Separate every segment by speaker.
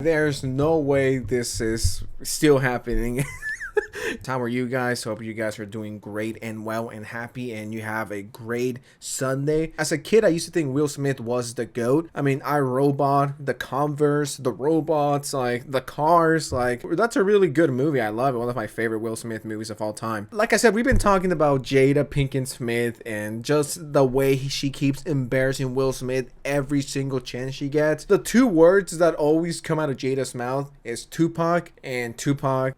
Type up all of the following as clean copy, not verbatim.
Speaker 1: There's no way this is still happening. How are you guys? Hope you guys are doing great and well and happy, and you have a great Sunday. As a kid, I used to think Will Smith was the GOAT. I mean, iRobot, the Converse, the robots, like the cars, like that's a really good movie. I love it. One of my favorite Will Smith movies of all time. Like I said, we've been talking about Jada Pinkett Smith and just the way she keeps embarrassing Will Smith every single chance she gets. The two words that always come out of Jada's mouth is Tupac and Tupac.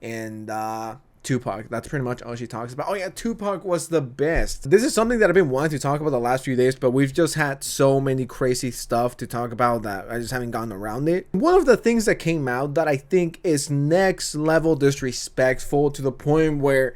Speaker 1: That's pretty much all she talks about. Oh yeah, Tupac was the best. This is something that I've been wanting to talk about the last few days, but we've just had so many crazy stuff to talk about that I just haven't gotten around it. One of the things that came out that I think is next level disrespectful, to the point where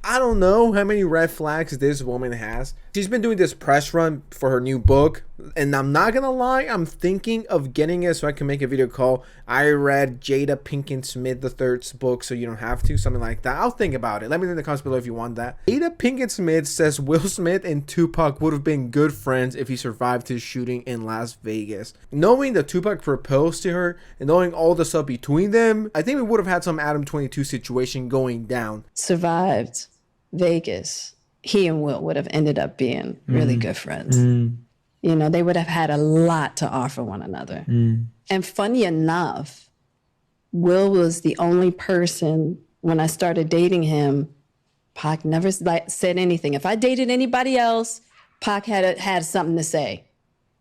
Speaker 1: I don't know how many red flags this woman has. She's been doing this press run for her new book, and I'm not gonna lie, I'm thinking of getting it so I can make a video called I read Jada Pinkett Smith III's book so you don't have to, something like that. I'll think about it. Let me know in the comments below if you want that. Jada Pinkett Smith says Will Smith and Tupac would have been good friends if he survived his shooting in Las Vegas. Knowing that Tupac proposed to her and knowing all the stuff between them, I think we would have had some Adam 22 situation going down.
Speaker 2: Survived Vegas, he and Will would have ended up being really good friends. You know, they would have had a lot to offer one another. And funny enough, Will was the only person, when I started dating him, Pac never said anything. If I dated anybody else, Pac had something to say.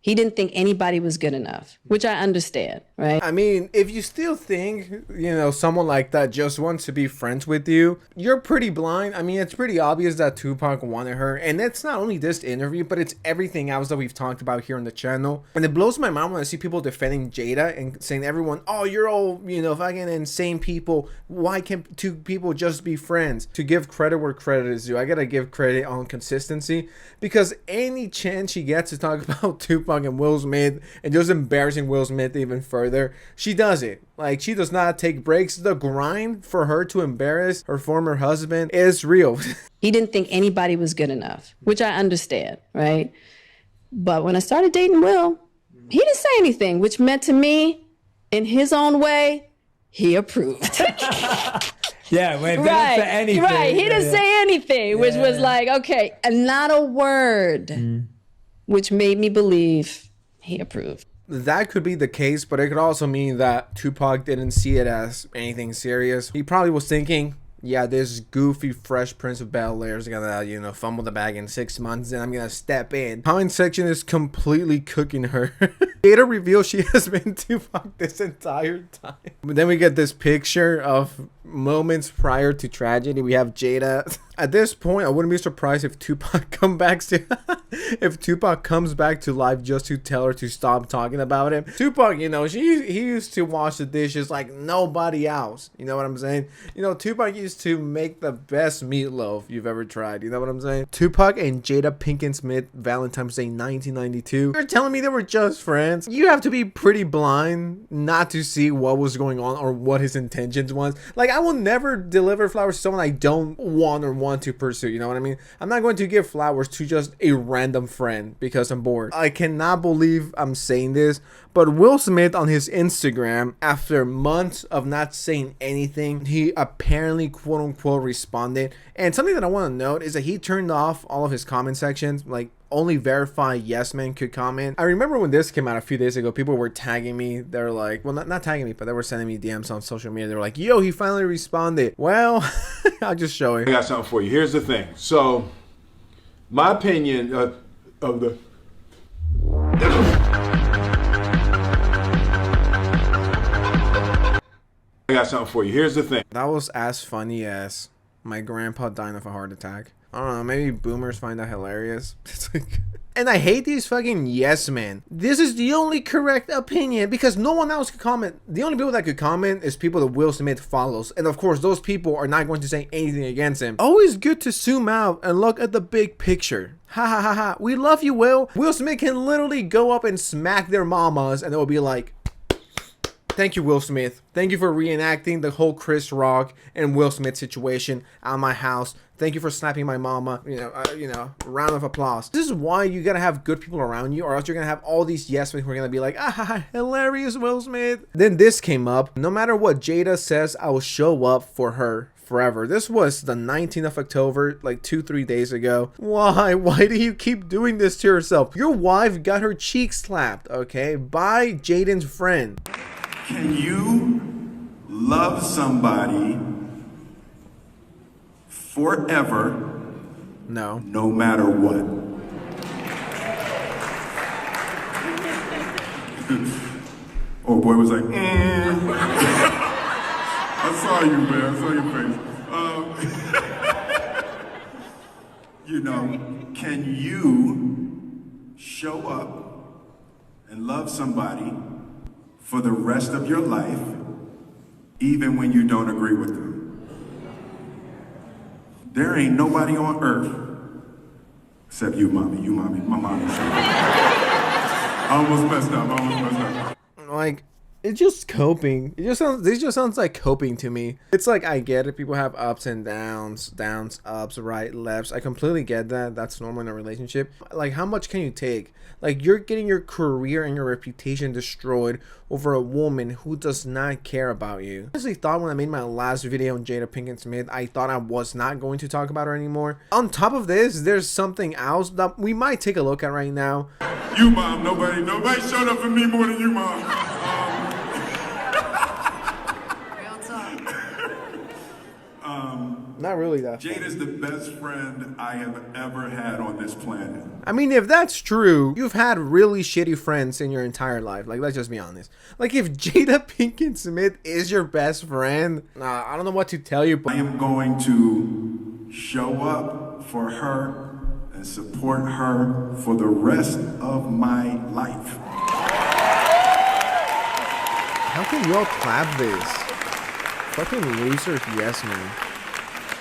Speaker 2: He didn't think anybody was good enough, which I understand, right?
Speaker 1: I mean, if you still think, you know, someone like that just wants to be friends with you, you're pretty blind. I mean, it's pretty obvious that Tupac wanted her. And it's not only this interview, but it's everything else that we've talked about here on the channel. And it blows my mind when I see people defending Jada and saying to everyone, oh, you're all, you know, fucking insane people. Why can't two people just be friends? To give credit where credit is due, I gotta give credit on consistency, because any chance she gets to talk about Tupac and Will Smith and just embarrassing Will Smith even further, she does it. Like, she does not take breaks. The grind for her to embarrass her former husband is real.
Speaker 2: He didn't think anybody was good enough, which I understand, right? But when I started dating Will, he didn't say anything, which meant to me, in his own way, he approved.
Speaker 3: Yeah, wait, right, didn't say anything.
Speaker 2: Right, he didn't say anything, which was like, okay, and not a word, which made me believe he approved.
Speaker 1: That could be the case, but it could also mean that Tupac didn't see it as anything serious. He probably was thinking, yeah, this goofy Fresh Prince of Bel-Air is gonna, you know, fumble the bag in 6 months, and I'm gonna step in. Comment section is completely cooking her. Jada reveals she has been Tupac this entire time. But then we get this picture of moments prior to tragedy. We have Jada. At this point, I wouldn't be surprised if Tupac comes back to life just to tell her to stop talking about him. Tupac, you know, he used to wash the dishes like nobody else. You know what I'm saying? You know, Tupac used to make the best meatloaf you've ever tried. You know what I'm saying? Tupac and Jada Pinkett Smith, Valentine's Day 1992. You're telling me they were just friends? You have to be pretty blind not to see what was going on or what his intentions was. Like, I will never deliver flowers to someone I don't want or want to pursue. You know what I mean? I'm not going to give flowers to just a random friend because I'm bored. I cannot believe I'm saying this, but Will Smith on his Instagram, after months of not saying anything, he apparently quote unquote responded. And something that I want to note is that he turned off all of his comment sections. Like, only verified yes men could comment. I remember when this came out a few days ago, people were tagging me. They're like, well, not tagging me, but they were sending me DMs on social media. They were like, yo, he finally responded. Well, I'll just show you.
Speaker 4: I got something for you. Here's the thing. So, my opinion of the... I got something for you. Here's the thing.
Speaker 1: That was as funny as my grandpa dying of a heart attack. I don't know, maybe boomers find that hilarious. It's like, and I hate these fucking yes men. This is the only correct opinion because no one else could comment. The only people that could comment is people that Will Smith follows. And of course, those people are not going to say anything against him. Always good to zoom out and look at the big picture. Ha ha ha ha. We love you, Will. Will Smith can literally go up and smack their mamas and it will be like, Thank you, Will Smith. Thank you for reenacting the whole Chris Rock and Will Smith situation at my house. Thank you for slapping my mama. Round of applause. This is why you gotta have good people around you, or else you're gonna have all these yes men who are gonna be like, ah, hilarious, Will Smith. Then this came up. No matter what Jada says, I will show up for her forever. This was the 19th of October, like 2-3 days ago. Why do you keep doing this to yourself? Your wife got her cheek slapped, okay, by Jaden's friend.
Speaker 5: Can you love somebody forever?
Speaker 1: No.
Speaker 5: No matter what? Oh, boy was like, I saw you, man. I saw your face. Can you show up and love somebody for the rest of your life, even when you don't agree with them? There ain't nobody on earth except you, mommy. You, mommy. My mommy. I almost messed up.
Speaker 1: Like, it's just coping. It just sounds like coping to me. It's like, I get it. People have ups and downs, ups, right, lefts. I completely get that. That's normal in a relationship. Like, how much can you take? Like, you're getting your career and your reputation destroyed over a woman who does not care about you. I honestly thought when I made my last video on Jada Pinkett Smith, I thought I was not going to talk about her anymore. On top of this, there's something else that we might take a look at right now.
Speaker 5: You, mom. Nobody showed up for me more than you, mom.
Speaker 1: Not really that.
Speaker 5: Jada's the best friend I have ever had on this planet.
Speaker 1: I mean, if that's true, you've had really shitty friends in your entire life. Like, let's just be honest. Like, if Jada Pinkett Smith is your best friend, I don't know what to tell you, but
Speaker 5: I am going to show up for her and support her for the rest of my life.
Speaker 1: How can you all clap this? Fucking losers, yes, man.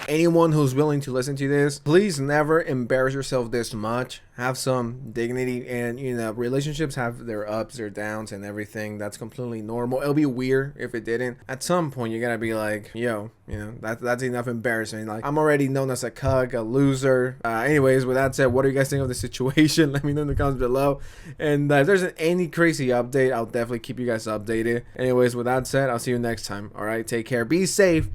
Speaker 1: Anyone who's willing to listen to this, please never embarrass yourself this much. Have some dignity, and relationships have their ups, their downs, and everything. That's completely normal. It'll be weird if it didn't. At some point, you gotta be like, yo, that's enough embarrassing. Like, I'm already known as a cuck, a loser. Anyways, with that said, what do you guys think of the situation? Let me know in the comments below. And if there's any crazy update, I'll definitely keep you guys updated. Anyways, with that said, I'll see you next time. All right, take care, be safe.